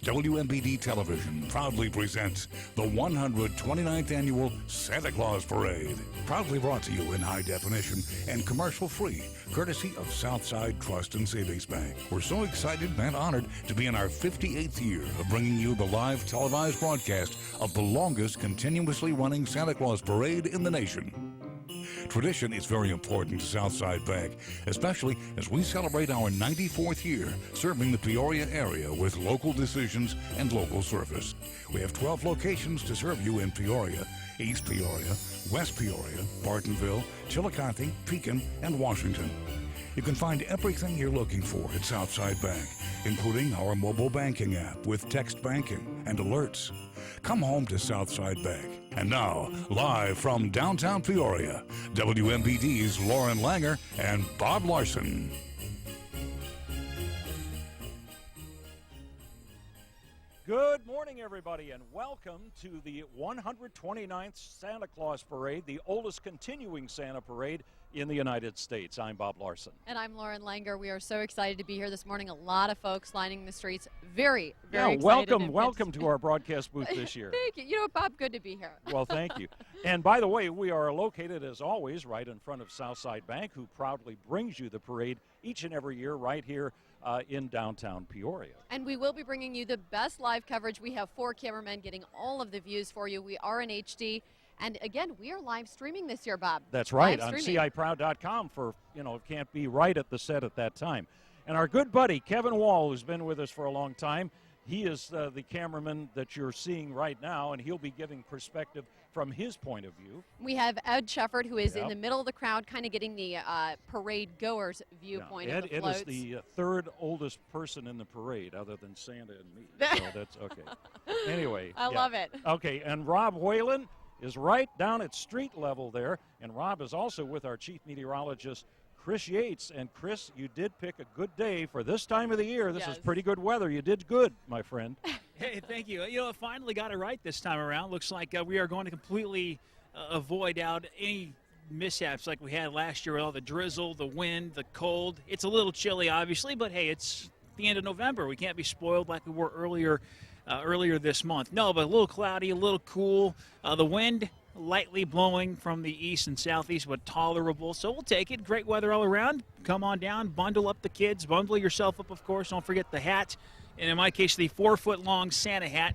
WMBD Television proudly presents the 129th Annual Santa Claus Parade. Proudly brought to you in high definition and commercial free, courtesy of Southside Trust and Savings Bank. We're so excited and honored to be in our 58th year of bringing you the live televised broadcast of the longest continuously running Santa Claus Parade in the nation. Tradition is very important to Southside Bank, especially as we celebrate our 94th year serving the Peoria area with local decisions and local service. We have 12 locations to serve you in Peoria, East Peoria, West Peoria, Bartonville, Chillicothe, Pekin, and Washington. You can find everything you're looking for at Southside Bank, including our mobile banking app with text banking and alerts. Come home to Southside Bank. And now, live from downtown Peoria, WMBD's Lauren Langer and Bob Larson. Good morning, everybody, and welcome to the 129th Santa Claus Parade, the oldest continuing Santa parade in the United States. I'm Bob Larson. And I'm Lauren Langer. We are so excited to be here this morning. A lot of folks lining the streets. Very excited. Welcome to our broadcast booth this year. Thank you. You know, Bob, good to be here. Well, thank you. And by the way, we are located, as always, right in front of Southside Bank, who proudly brings you the parade each and every year right here in downtown Peoria. And we will be bringing you the best live coverage. We have 4 cameramen getting all of the views for you. We are in HD. And again, we are live streaming this year, Bob. That's right, on CIProud.com for, can't be right at the set at that time. And our good buddy, Kevin Wall, who's been with us for a long time, he is the cameraman that you're seeing right now, and he'll be giving perspective from his point of view. We have Ed Shefford, who is in the middle of the crowd, kind of getting the parade goers' viewpoint of the floats. Ed is the third oldest person in the parade, other than Santa and me. So that's okay. Anyway. I love it. Okay, and Rob Whalen is right down at street level there, and Rob is also with our Chief Meteorologist Chris Yates. And Chris, you did pick a good day for this time of the year. This is pretty good weather. You did good, my friend. Hey, thank you. I finally got it right this time around. Looks like we are going to completely avoid out any mishaps like we had last year with all the drizzle, the wind, the cold. It's a little chilly, obviously, but hey, it's the end of November. We can't be spoiled like we were earlier this month. No, but a little cloudy, a little cool. The wind lightly blowing from the east and southeast, but tolerable. So we'll take it. Great weather all around. Come on down, bundle up the kids, bundle yourself up, of course. Don't forget the hat, and in my case, the 4-foot-long Santa hat,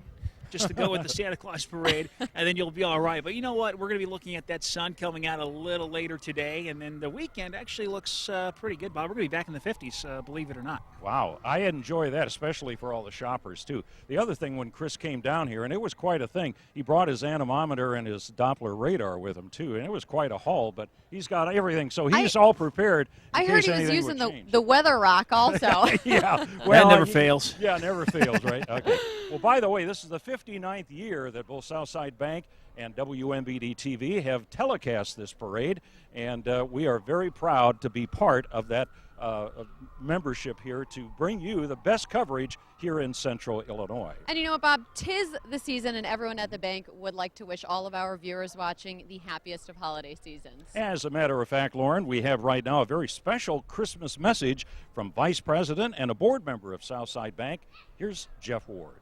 just to go with the Santa Claus parade, and then you'll be all right. But you know what? We're going to be looking at that sun coming out a little later today, and then the weekend actually looks pretty good, Bob. We're going to be back in the 50s, believe it or not. Wow. I enjoy that, especially for all the shoppers, too. The other thing, when Chris came down here, and it was quite a thing, he brought his anemometer and his Doppler radar with him, too, and it was quite a haul, but he's got everything, so he's all prepared. I heard he was using the weather rock also. Yeah. Well, that never fails. Yeah, never fails, right? Okay. Well, by the way, this is the 59th year that both Southside Bank and WMBD TV have telecast this parade, and we are very proud to be part of that membership here to bring you the best coverage here in Central Illinois. And you know what, Bob? 'Tis the season, and everyone at the bank would like to wish all of our viewers watching the happiest of holiday seasons. As a matter of fact, Lauren, we have right now a very special Christmas message from Vice President and a board member of Southside Bank. Here's Jeff Ward.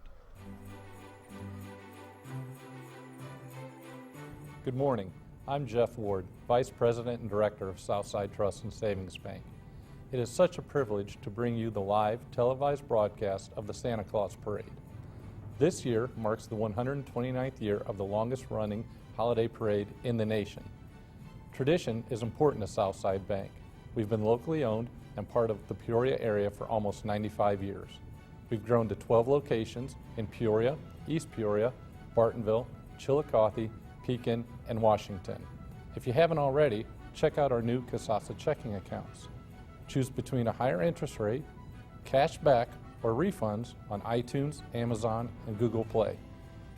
Good morning. I'm Jeff Ward, Vice President and Director of Southside Trust and Savings Bank. It is such a privilege to bring you the live televised broadcast of the Santa Claus Parade. This year marks the 129th year of the longest running holiday parade in the nation. Tradition is important to Southside Bank. We've been locally owned and part of the Peoria area for almost 95 years. We've grown to 12 locations in Peoria, East Peoria, Bartonville, Chillicothe, Pekin, and Washington. If you haven't already, check out our new Kasasa checking accounts. Choose between a higher interest rate, cash back, or refunds on iTunes, Amazon, and Google Play.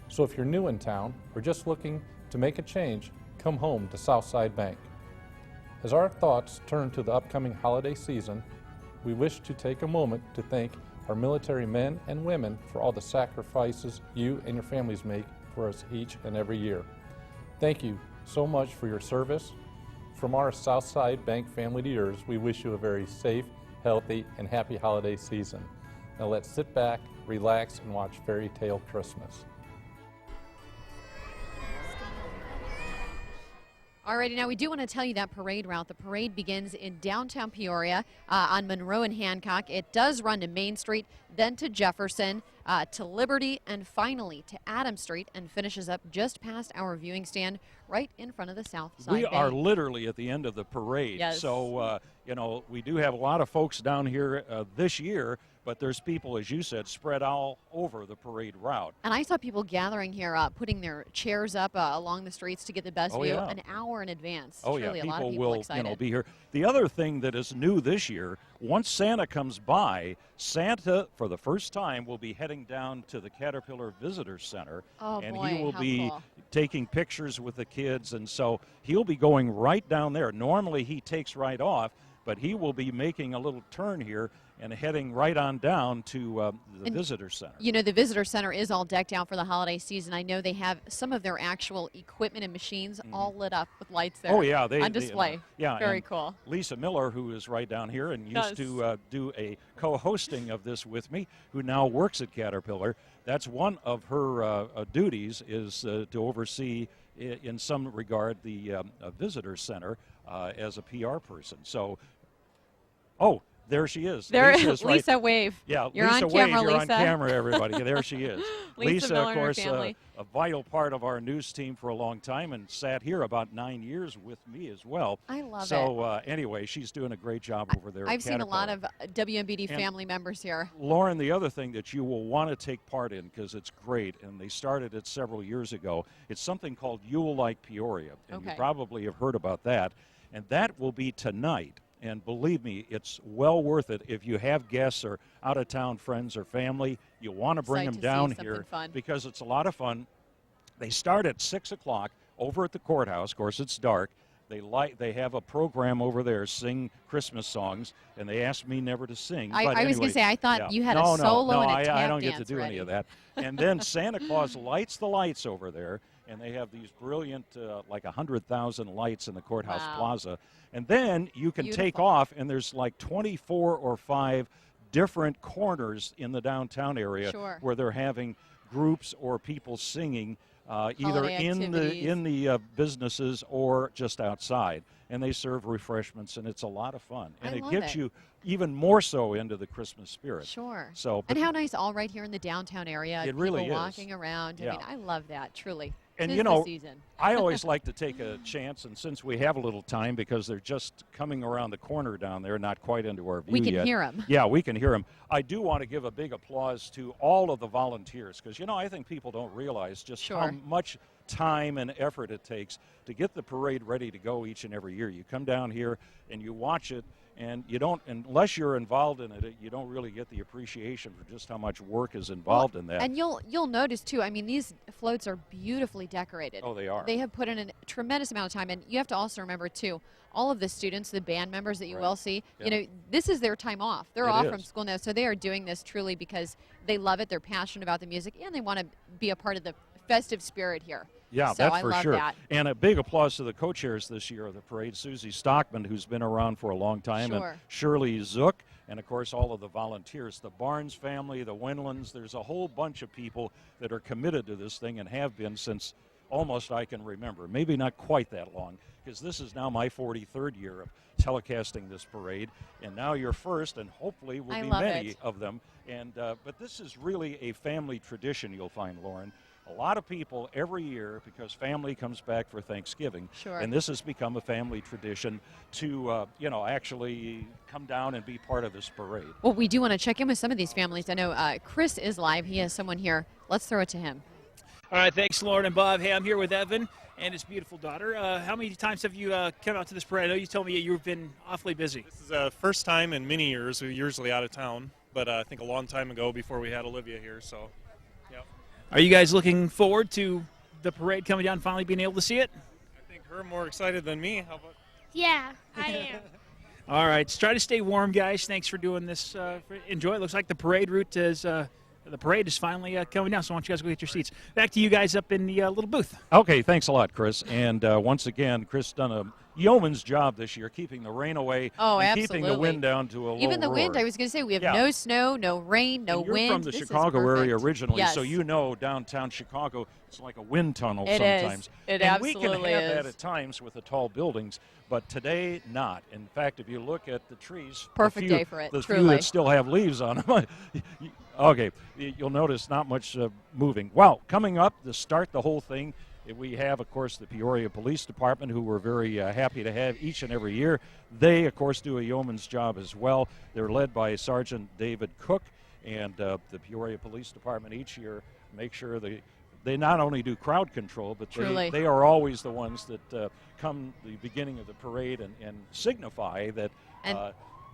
So if you're new in town or just looking to make a change, come home to Southside Bank. As our thoughts turn to the upcoming holiday season, we wish to take a moment to thank our military men and women for all the sacrifices you and your families make for us each and every year. Thank you so much for your service. From our Southside Bank family to yours, we wish you a very safe, healthy, and happy holiday season. Now let's sit back, relax, and watch Fairy Tale Christmas. Alrighty, now we do want to tell you that parade route. The parade begins in downtown Peoria on Monroe and Hancock. It does run to Main Street, then to Jefferson, to Liberty, and finally to Adams Street, and finishes up just past our viewing stand right in front of the South Side We Bank. are literally at the end of the parade. Yes. So, we do have a lot of folks down here this year, but there's people, as you said, spread all over the parade route. And I saw people gathering here, putting their chairs up along the streets to get the best view yeah. an hour in advance. Oh, Truly, yeah, a lot of people people will excited. be here. The other thing that is new this year, once Santa comes by, Santa, for the first time, will be heading down to the Caterpillar Visitor Center. Oh, and boy, he will how be cool. taking pictures with the kids, and so he'll be going right down there. Normally he takes right off, but he will be making a little turn here and heading right on down to the Visitor Center. You know, the Visitor Center is all decked out for the holiday season. I know they have some of their actual equipment and machines all lit up with lights there. Oh, yeah. On display. Yeah. Very and cool. Lisa Miller, who is right down here and used Yes. to do a co-hosting of this with me, who now works at Caterpillar, that's one of her duties, is to oversee, in some regard, the Visitor Center as a PR person. So, there she is. There, Lisa's right. Lisa, wave. Yeah, You're Lisa on camera, Wade, you're Lisa. on camera, everybody. There she is. Lisa Miller of and her course, family. a vital part of our news team for a long time and sat here about 9 years with me as well. I love it. So anyway, she's doing a great job over there. I've at seen a lot Caterpillar. of WMBD And family members here. Lauren, the other thing that you will want to take part in, because it's great, and they started it several years ago, it's something called You'll Like Peoria, and you Okay. probably have heard about that, and that will be tonight. And believe me, it's well worth it. If you have guests or out-of-town friends or family, you want to bring Excited them to see down something here fun. because it's a lot of fun. They start at 6 o'clock over at the courthouse. Of course, it's dark. They have a program over there, sing Christmas songs, and they asked me never to sing. I but was anyway, going to say, I thought yeah. you had no, a solo no, and a I tap don't get to dance do ready. any of that. And then Santa Claus lights the lights over there, and they have these brilliant, like 100,000 lights in the courthouse Wow. plaza. And then you can take Beautiful. off, and there's like 24 or 5 different corners in the downtown area Sure. where they're having groups or people singing either Holiday in activities. the businesses or just outside, and they serve refreshments, and it's a lot of fun, and I it love gets it. you even more so into the Christmas spirit. Sure. So, And how nice, all right here in the downtown area. It really people is. walking around. I Yeah. mean, I love that, truly. And Tis you know, the season. I always like to take a chance, and since we have a little time, because they're just coming around the corner down there, not quite into our view We can yet. hear 'em. Yeah, we can hear them. I do want to give a big applause to all of the volunteers, because, I think people don't realize just how Sure. much time and effort it takes to get the parade ready to go each and every year. You come down here and you watch it, and you don't, unless you're involved in it, you don't really get the appreciation for just how much work is involved in that. And you'll notice too. I mean, these floats are beautifully decorated. Oh, they are. They have put in a tremendous amount of time, and you have to also remember too. All of the students, the band members that you Right. will see, Yeah. this is their time off. They're It off from is. school now, so they are doing this truly because they love it. They're passionate about the music, and they want to be a part of the festive spirit here. Yeah, So that's I for love sure. that. And a big applause to the co-chairs this year of the parade, Susie Stockman, who's been around for a long time, Sure. and Shirley Zook, and of course all of the volunteers, the Barnes family, the Winlands. There's a whole bunch of people that are committed to this thing and have been since almost I can remember. Maybe not quite that long, because this is now my 43rd year of telecasting this parade, and now your first, and hopefully will I be love many it. of them. And but this is really a family tradition, you'll find, Lauren. A lot of people every year, because family comes back for Thanksgiving, Sure. and this has become a family tradition to, actually come down and be part of this parade. Well, we do want to check in with some of these families. I know Chris is live. He has someone here. Let's throw it to him. All right, thanks, Lauren and Bob. Hey, I'm here with Evan and his beautiful daughter. How many times have you come out to this parade? I know you told me you've been awfully busy. This is the first time in many years. We're usually out of town, but I think a long time ago before we had Olivia here. So, yep. Are you guys looking forward to the parade coming down, finally being able to see it? I think her more excited than me. How about? Yeah, I am. All right, try to stay warm, guys. Thanks for doing this. Enjoy. It looks like the parade route is the parade is finally coming down, so why don't you guys go get your seats. Back to you guys up in the little booth. Okay, thanks a lot, Chris. And once again, Chris done a yeoman's job this year, keeping the rain away and keeping the wind down to a low Even the roar. wind, I was going to say, we have no snow, no rain, no and you're wind. from the This is Chicago area perfect. originally, Yes. so you know downtown Chicago, it's like a wind tunnel It sometimes. is. It and absolutely we can have that is. at times with the tall buildings, but today not. In fact, if you look at the trees, Perfect the few, day for it, the few truly. that still have leaves on them, okay, you'll notice not much moving. Well, coming up to start the whole thing, we have, of course, the Peoria Police Department, who we're very happy to have each and every year. They, of course, do a yeoman's job as well. They're led by Sergeant David Cook, and the Peoria Police Department each year make sure they not only do crowd control, but they are always the ones that come the beginning of the parade and signify that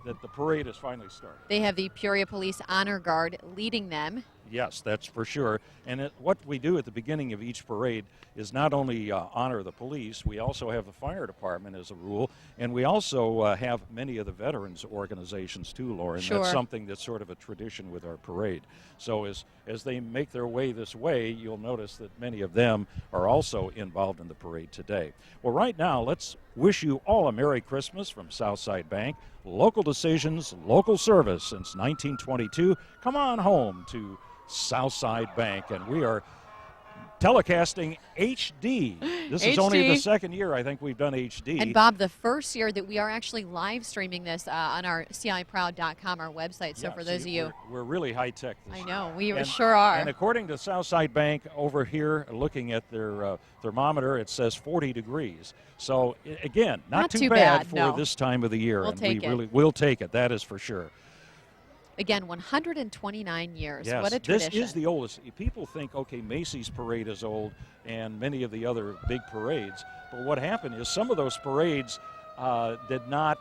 that the parade has finally started. They have the Peoria Police Honor Guard leading them. Yes, that's for sure. And what we do at the beginning of each parade is not only honor the police, we also have the fire department as a rule, and we also have many of the veterans organizations too, Lauren. Sure. That's something that's sort of a tradition with our parade. So as they make their way this way, you'll notice that many of them are also involved in the parade today. Well, right now, let's wish you all a Merry Christmas from Southside Bank. Local decisions, local service since 1922. Come on home to Southside Bank, and we are telecasting HD. This is only the second year I think we've done HD. And Bob, the first year that we are actually live streaming this on our CIProud.com, our website. So for those of you, we're really high tech this I year. know we sure are. And according to Southside Bank over here, looking at their thermometer, it says 40 degrees. So again, not too bad for this time of the year. We'll take it. We'll take it. That is for sure. Again, 129 years. Yes, What a tradition. this is the oldest. People think, okay, Macy's parade is old and many of the other big parades. But what happened is some of those parades did not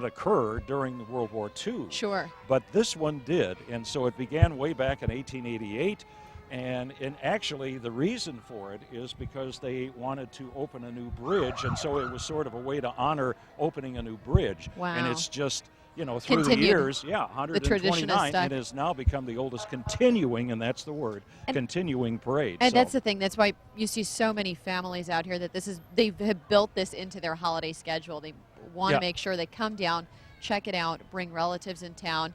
occur during World War II. Sure. But this one did. And so it began way back in 1888. And actually, the reason for it is because they wanted to open a new bridge. And so it was sort of a way to honor opening a new bridge. Wow. And it's just, through the years, 129, it has now become the oldest continuing, and that's the word, continuing parade. And that's the thing. That's why you see so many families out here that they have built this into their holiday schedule. They want to make sure they come down, check it out, bring relatives in town.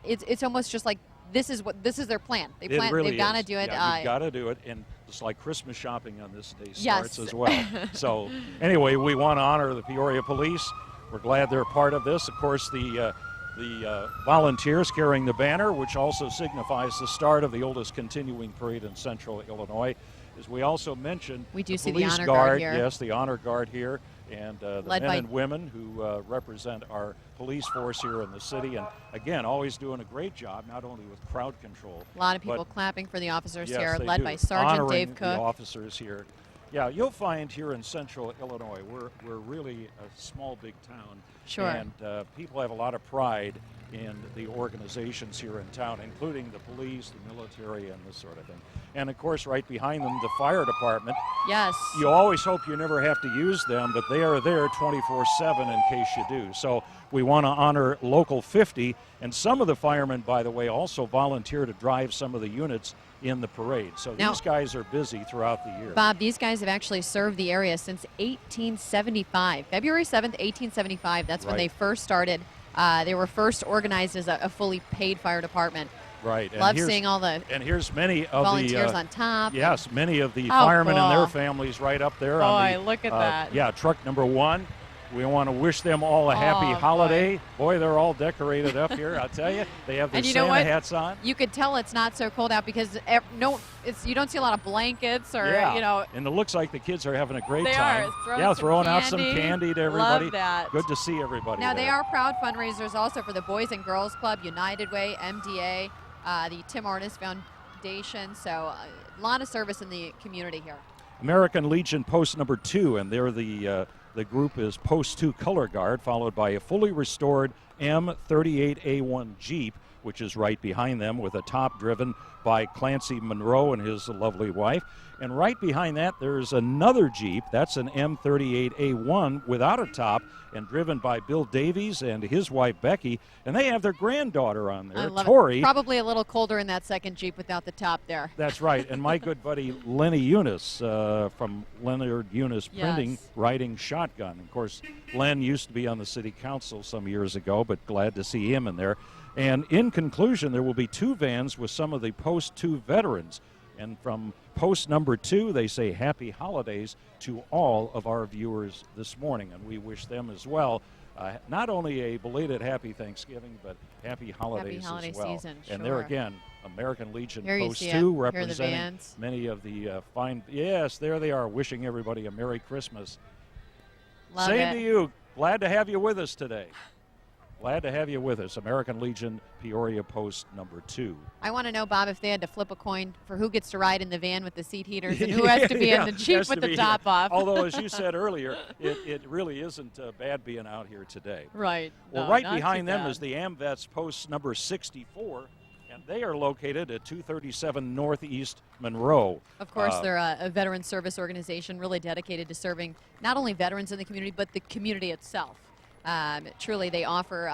It's almost just like this is their plan. They've got to do it. Yeah, you've got to do it, and it's like Christmas shopping on this day starts as well. So anyway, we want to honor the Peoria Police. We're glad they're a part of this. Of course, the volunteers carrying the banner, which also signifies the start of the oldest continuing parade in Central Illinois. As we also mentioned, we do the see police the honor guard here. Yes, the honor guard here, and the Led men by and women who represent our police force here in the city, and again, always doing a great job, not only with crowd control. A lot of people clapping for the officers yes, here, they led do. by Sergeant Honoring Dave Cook. The officers here. Yeah, you'll find here in Central Illinois, we're really a small, big town. Sure. And people have a lot of pride in the organizations here in town, including the police, the military, and this sort of thing. And, of course, right behind them, the fire department. Yes. You always hope you never have to use them, but they are there 24/7 in case you do. So we want to honor Local 50, and some of the firemen, by the way, also volunteer to drive some of the units in the parade. So these guys are busy throughout the year. Bob, these guys have actually served the area since 1875. February 7th, 1875, that's when they first started. They were first organized as a fully paid fire department. Right. Love seeing all the here's many of volunteers on top. Yes, many of the firemen cool. and their families right up there. Boy, look at that. Yeah, truck number 1. We want to wish them all a happy holiday. Boy, they're all decorated up here. I'll tell you, they have their Santa hats on. You could tell it's not so cold out because you don't see a lot of blankets or And it looks like the kids are having a great time. They are throwing out some candy to everybody. Love that. Good to see everybody. Now there. they are proud fundraisers also for the Boys and Girls Club, United Way, MDA, the Tim Artis Foundation. So a lot of service in the community here. American Legion Post number 2, and they're the group is Post 2 Color Guard, followed by a fully restored M38A1 Jeep which is right behind them, with a top driven by Clancy Monroe and his lovely wife. And right behind that, there's another Jeep. That's an M38A1 without a top and driven by Bill Davies and his wife, Becky. And they have their granddaughter on there, I love Tori. it. Probably a little colder in that second Jeep without the top there. That's right. And my good buddy Lenny Eunice from Leonard Eunice Printing, Yes. riding shotgun. Of course, Len used to be on the city council some years ago, but glad to see him in there. And in conclusion, there will be 2 vans with some of the Post 2 veterans. And from post number 2, they say happy holidays to all of our viewers this morning. And we wish them as well not only a belated happy Thanksgiving, but happy holidays holiday as well. season, And there sure. again, American Legion Here you Post see 'em. 2 Here are the representing vans. many of the fine, yes, there they are, wishing everybody a Merry Christmas. Love Same it. to you. Glad to have you with us today. Glad to have you with us. American Legion Peoria Post number 2. I want to know, Bob, if they had to flip a coin for who gets to ride in the van with the seat heaters and who has to be in the Jeep has with to the be top here. off. Although, as you said earlier, it really isn't bad being out here today. Right. Well, No, right not behind too them bad. is the AMVETS Post number 64, and they are located at 237 Northeast Monroe. Of course, they're a veteran service organization really dedicated to serving not only veterans in the community, but the community itself. Truly, they offer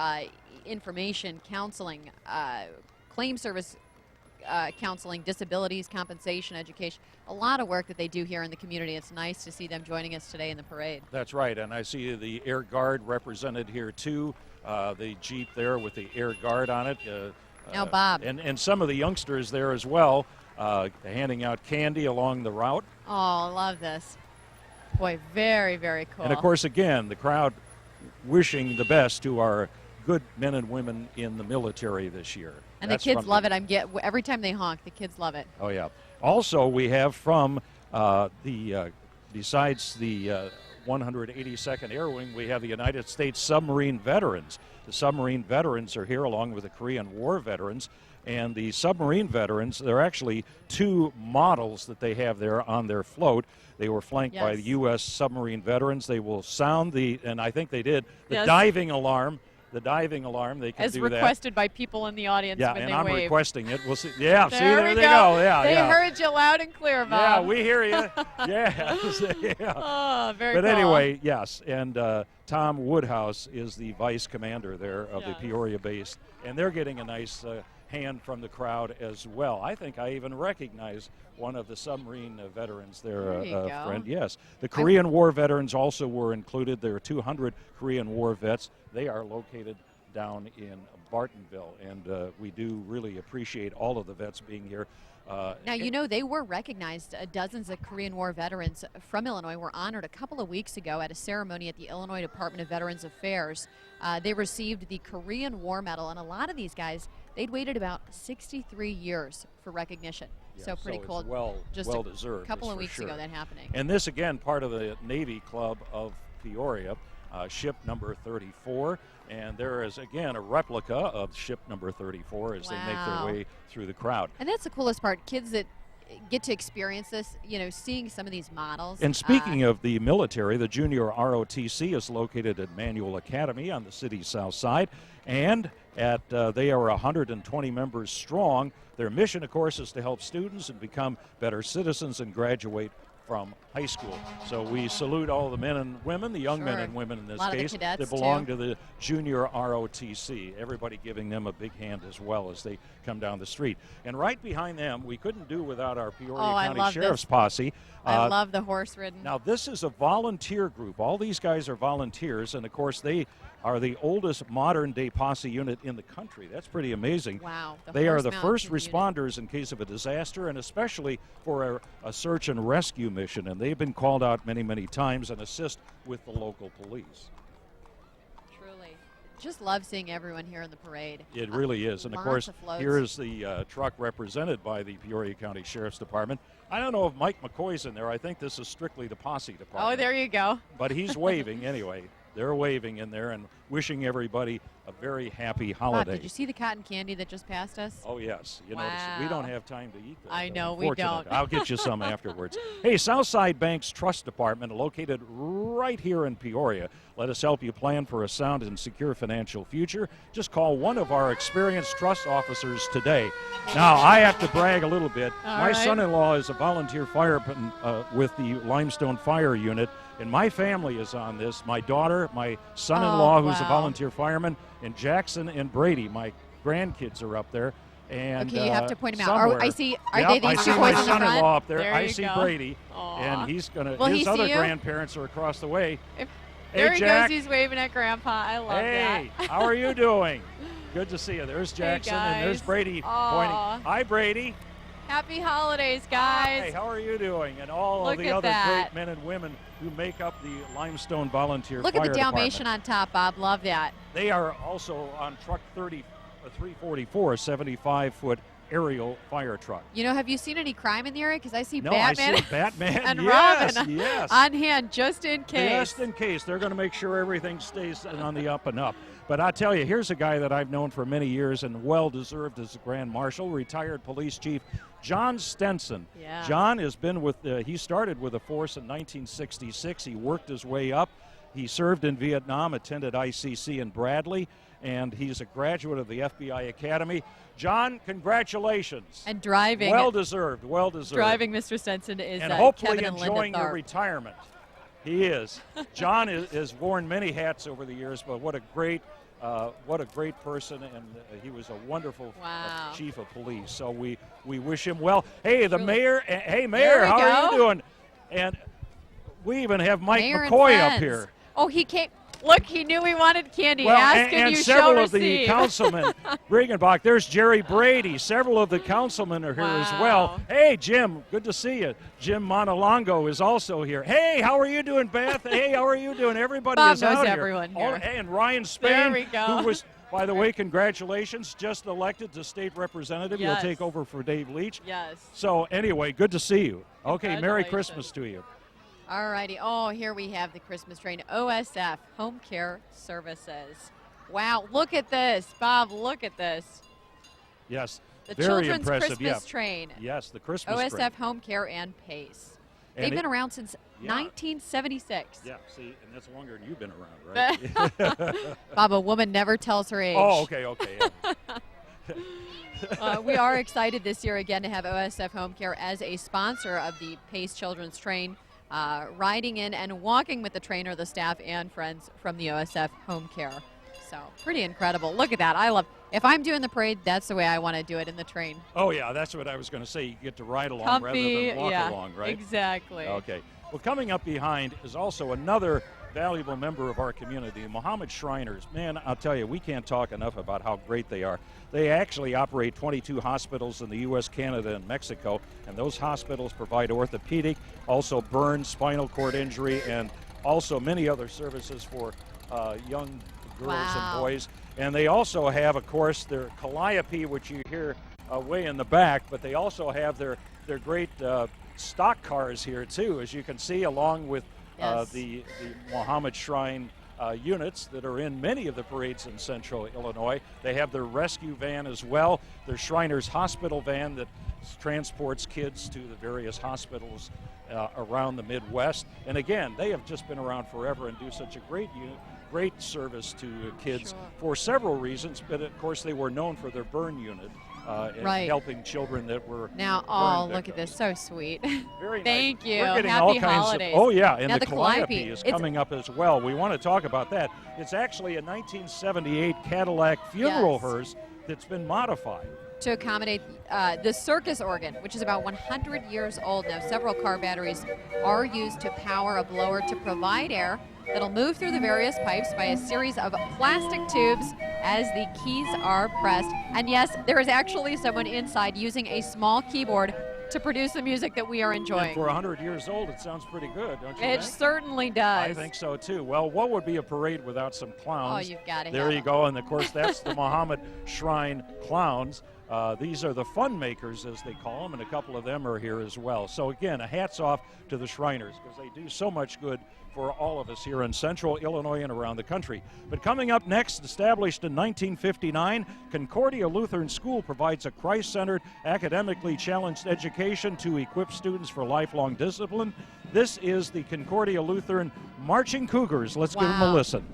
information, counseling, claim service counseling, disabilities, compensation, education, a lot of work that they do here in the community. It's nice to see them joining us today in the parade. That's right, and I see the Air Guard represented here too, the Jeep there with the Air Guard on it. Now, Bob. And some of the youngsters there as well, handing out candy along the route. Oh, I love this. Boy, very, very cool. And of course, again, the crowd wishing the best to our good men and women in the military this year. And That's the kids from love it. Every time they honk, the kids love it. Oh, yeah. Also, we have from besides the 182nd Air Wing, we have the United States Submarine Veterans. The submarine veterans are here along with the Korean War veterans. And the submarine veterans, there are actually 2 models that they have there on their float. They were flanked by Yes. the U.S. submarine veterans. They will sound and I think they did, the Yes. diving alarm. The diving alarm, they can As do requested by people in the audience that. Yeah, when and they I'm wave. requesting it. We'll see. Yeah, see, There there we they go. Yeah, they yeah. heard you loud and clear, Yeah, Bob. we hear you. Yeah. Yeah. Oh, very But cool. anyway, yes, and Tom Woodhouse is the vice commander there of the Yes. Peoria base, and they're getting a nice hand from the crowd as well. I think I even recognize one of the submarine veterans there, There you go. friend. Yes, the Korean War veterans also were included. There are 200 Korean War vets. They are located down in Bartonville, and we do really appreciate all of the vets being here. Now, you know, they were recognized. Dozens of Korean War veterans from Illinois were honored a couple of weeks ago at a ceremony at the Illinois Department of Veterans Affairs. They received the Korean War Medal, and a lot of these guys, they'd waited about 63 years for recognition. Yeah, So pretty it's cool. well Just deserved. a couple that's of for weeks sure. ago that happening. And this, again, part of the Navy Club of Peoria, ship number 34. And there is, again, a replica of ship number 34 as they make their Wow. way through the crowd. And that's the coolest part. Kids that get to experience this, you know, seeing some of these models. And speaking of the military, the junior ROTC is located at Manual Academy on the city's south side. And they are 120 members strong. Their mission, of course, is to help students and become better citizens and graduate from high school. So we salute all the men and women, the young men Sure. and women in this A lot of the case, cadets, that belong too. to the junior ROTC. Everybody giving them a big hand as well as they come down the street. And right behind them, we couldn't do without our Peoria I County love Sheriff's this. Posse. I love the horse ridden. Now, this is a volunteer group. All these guys are volunteers, and of course, they are the oldest modern-day posse unit in the country. That's pretty amazing. Wow. They are Horse the Mountain first unit. responders in case of a disaster, and especially for a search and rescue mission. And they've been called out many, many times and assist with the local police. Truly. Just love seeing everyone here in the parade. It really is. And of Lots course, of floats. here is the truck represented by the Peoria County Sheriff's Department. I don't know if Mike McCoy's in there. I think this is strictly the posse department. Oh, there you go. But he's waving anyway. They're waving in there and wishing everybody a very happy Bob, holiday. did you see the cotton candy that just passed us? Oh, yes. You Wow. notice we don't have time to eat that. I know, we unfortunately. don't. I'll get you some afterwards. Hey, Southside Bank's Trust Department, located right here in Peoria. Let us help you plan for a sound and secure financial future. Just call one of our experienced trust officers today. Now, I have to brag a little bit. My son-in-law is a volunteer fireman with the Limestone Fire Unit, and my family is on this. My daughter, my son-in-law, who's a volunteer fireman, and Jackson and Brady, my grandkids, are up there. And okay, you have to point them out. somewhere. I see. Are they these I two see boys my in the front? son-in-law up there. There I you see go. Brady, Aw. and he's gonna. Will he his see other you? grandparents are across the way. There hey, he Jack. goes. He's waving at Grandpa. I love Hey, that. how are you doing? Good to see you. There's Jackson, and there's guys. Brady Aw. pointing. Hi, Brady. Happy holidays, guys. Hi, how are you doing? And all of Look the at other that. great men and women who make up the Limestone Volunteer Look Fire at the Dalmatian Department. on top, Bob. Love that. They are also on truck 344, a 75-foot aerial fire truck. You know, have you seen any crime in the area? Because I see No, Batman I see Batman and yes, Robin yes. on hand just in case. Just in case. They're going to make sure everything stays on the up and up. But I tell you, here's a guy that I've known for many years and well-deserved as a Grand Marshal, retired Police Chief John Stenson. Yeah. John has been with, he started with the force in 1966. He worked his way up. He served in Vietnam, attended ICC in Bradley, and he's a graduate of the FBI Academy. John, congratulations. And driving. Well-deserved, well-deserved. Driving Mr. Stenson is And hopefully Kevin and Linda enjoying your Tharp. retirement. He is. John has worn many hats over the years, but what a great person, and he was a wonderful Wow. chief of police. So we wish him well. Hey, the Truly. mayor. Hey, There Mayor, we how are you go. doing? And we even have Mike Mayor and McCoy up friends. here. Oh, he came. Look, he knew we wanted candy. Well, Ask and you several shall of the receive. councilmen, Regenbach. There's Jerry Brady. Several of the councilmen are here as well. Wow. Hey, Jim, good to see you. Jim Montalongo is also here. Hey, how are you doing, Beth? Hey, how are you doing? Everybody Bob is knows out everyone here. here. Hey, and Ryan Spain, There we go. who was, by the way, congratulations, just elected to state representative. Yes. You'll take over for Dave Leach. Yes. So anyway, good to see you. Okay, Merry Congratulations. Christmas to you. All righty. Oh, here we have the Christmas train. OSF, Home Care Services. Wow, look at this. Bob, look at this. Yes, The very Children's impressive. Christmas train. Yes, the Christmas OSF train. Home Care and PACE. And They've it- been around since Yeah. 1976. Yeah, see, and that's longer than you've been around, right? Bob, a woman never tells her age. Oh, okay. Yeah. We are excited this year again to have OSF Home Care as a sponsor of the PACE Children's Train. Riding in and walking with the trainer, the staff, and friends from the OSF Home Care. So pretty incredible. Look at that. I love. If I'm doing the parade, that's the way I want to do it in the train. Oh, yeah, that's what I was going to say. You get to ride along rather Comfy, than walk yeah, along, right? exactly. Okay. Well, coming up behind is also another valuable member of our community, Mohammed Shriners. Man, I'll tell you, we can't talk enough about how great they are. They actually operate 22 hospitals in the U.S., Canada, and Mexico, and those hospitals provide orthopedic, also burn, spinal cord injury, and also many other services for young girls Wow. and boys. And they also have, of course, their Calliope, which you hear way in the back, but they also have their great stock cars here, too, as you can see, along with Yes. the Mohammed Shrine units that are in many of the parades in central Illinois. They have their rescue van as well, their Shriners Hospital van that transports kids to the various hospitals around the Midwest. And again, they have just been around forever and do such a great service to kids Sure. for several reasons, but of course they were known for their burn unit and Right. helping children that were Now, burn look at this. So sweet. Very Thank nice. you. We're getting Happy all kinds holidays. of. Oh yeah, and Now, the the Calliope Calliope, is it's- coming up as well. We want to talk about that. It's actually a 1978 Cadillac funeral Yes. hearse that's been modified. To accommodate the circus organ, which is about 100 years old now. Several car batteries are used to power a blower to provide air that'll move through the various pipes by a series of plastic tubes as the keys are pressed. And yes, there is actually someone inside using a small keyboard to produce the music that we are And enjoying. for 100 years old, it sounds pretty good, don't you It think? certainly does. I think so too. Well, what would be a parade without some clowns? Oh, you've got to There have you them. go, and of course that's the Mohammed Shrine Clowns. These are the fun makers, as they call them, and a couple of them are here as well. So again, a hats off to the Shriners, because they do so much good for all of us here in central Illinois and around the country. But coming up next, established in 1959, Concordia Lutheran School provides a Christ-centered, academically challenged education to equip students for lifelong discipline. This is the Concordia Lutheran Marching Cougars. Let's give them a listen.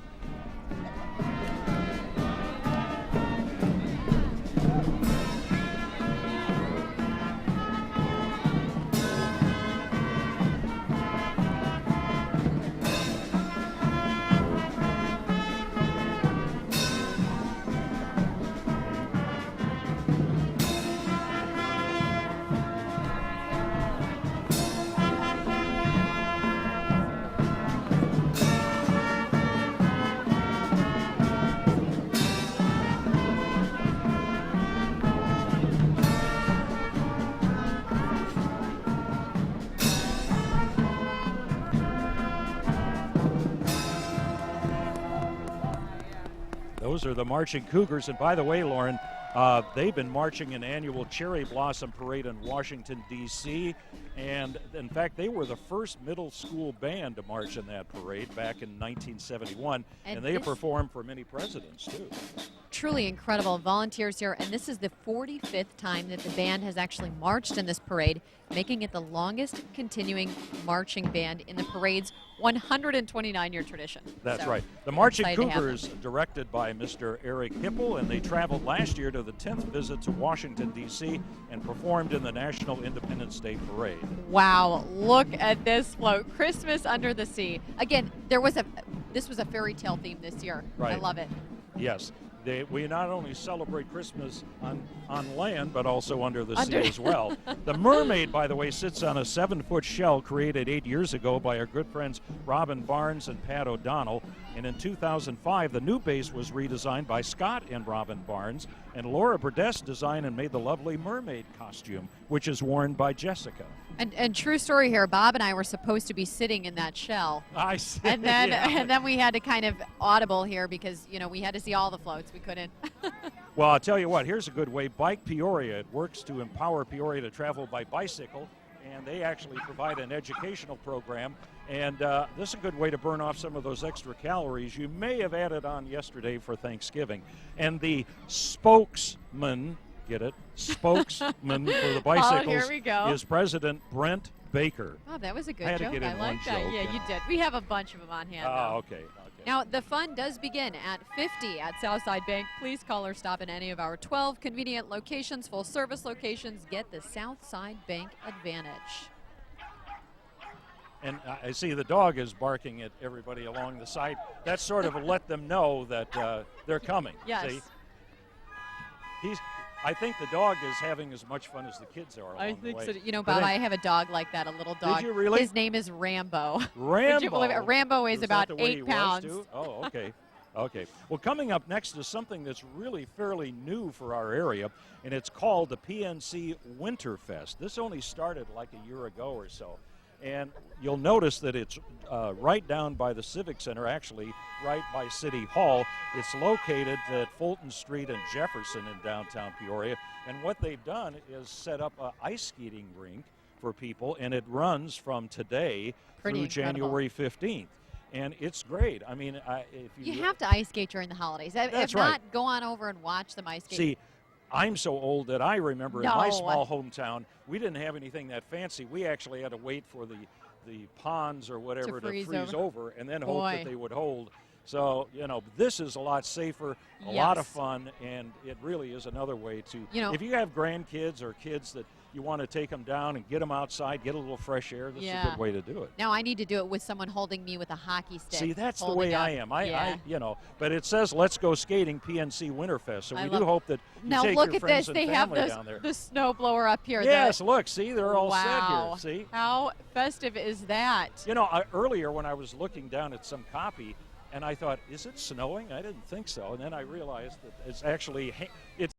Those are the Marching Cougars. And by the way, Lauren, they've been marching an annual Cherry Blossom Parade in Washington, D.C. And in fact, they were the first middle school band to march in that parade back in 1971. And they have performed for many presidents, too. Truly incredible volunteers here. And this is the 45th time that the band has actually marched in this parade, making it the longest continuing marching band in the parade's 129-year tradition. That's right. The Marching Cougars, directed by Mr. Eric Hipple, and they traveled last year to the 10th visit to Washington, D.C., and performed in the National Independence Day Parade. Wow, look at this float. Christmas under the sea. Again, this was a fairy tale theme this year. Right. I love it. Yes. We not only celebrate Christmas on land, but also under the sea as well. The mermaid, by the way, sits on a 7-foot shell created 8 years ago by our good friends Robin Barnes and Pat O'Donnell. And in 2005, the new base was redesigned by Scott and Robin Barnes. And Laura Burdess designed and made the lovely mermaid costume, which is worn by Jessica. And true story here, Bob and I were supposed to be sitting in that shell. I see. And then we had to kind of audible here because, we had to see all the floats. We couldn't. Well, I'll tell you what, here's a good way. Bike Peoria, it works to empower Peoria to travel by bicycle, and they actually provide an educational program. And this is a good way to burn off some of those extra calories you may have added on yesterday for Thanksgiving. And the spokesman, get it? Spokesman for the bicycles here we go. is President Brent Baker. Oh, that was a good I had to joke. get in I like one that. joke, Yeah, you did. We have a bunch of them on hand. Oh, okay. Now, the fun does begin at 50 at Southside Bank. Please call or stop at any of our 12 convenient locations, full-service locations. Get the Southside Bank advantage. And I see the dog is barking at everybody along the side. That sort of let them know that they're coming. Yes. See? I think the dog is having as much fun as the kids are along the way. So. Bob, I have a dog like that, a little dog. Did you really? His name is Rambo. Rambo. Would you believe it? Rambo weighs about 8 pounds. Oh, okay. Okay. Well, coming up next is something that's really fairly new for our area, and it's called the PNC Winterfest. This only started like a year ago or so. And you'll notice that it's right down by the Civic Center, actually right by City Hall. It's located at Fulton Street and Jefferson in downtown Peoria. And what they've done is set up an ice skating rink for people, and it runs from today through January 15th. And it's great. I mean, if you have to ice skate during the holidays. If not, go on over and watch them ice skate. See, I'm so old that I remember in my small hometown, we didn't have anything that fancy. We actually had to wait for the ponds or whatever to freeze over and then hope that they would hold. So, this is a lot safer, a lot of fun, and it really is another way to, if you have grandkids or kids that you want to take them down and get them outside, get a little fresh air, this is a good way to do it. Now I need to do it with someone holding me with a hockey stick. See, that's the way I am. But it says Let's Go Skating PNC Winterfest, so we do hope that you take your friends and family down there. The snow blower up here. Yes, look, see, they're all set here. See? How festive is that? Earlier when I was looking down at some copy, and I thought, is it snowing? I didn't think so. And then I realized that it's actually, it's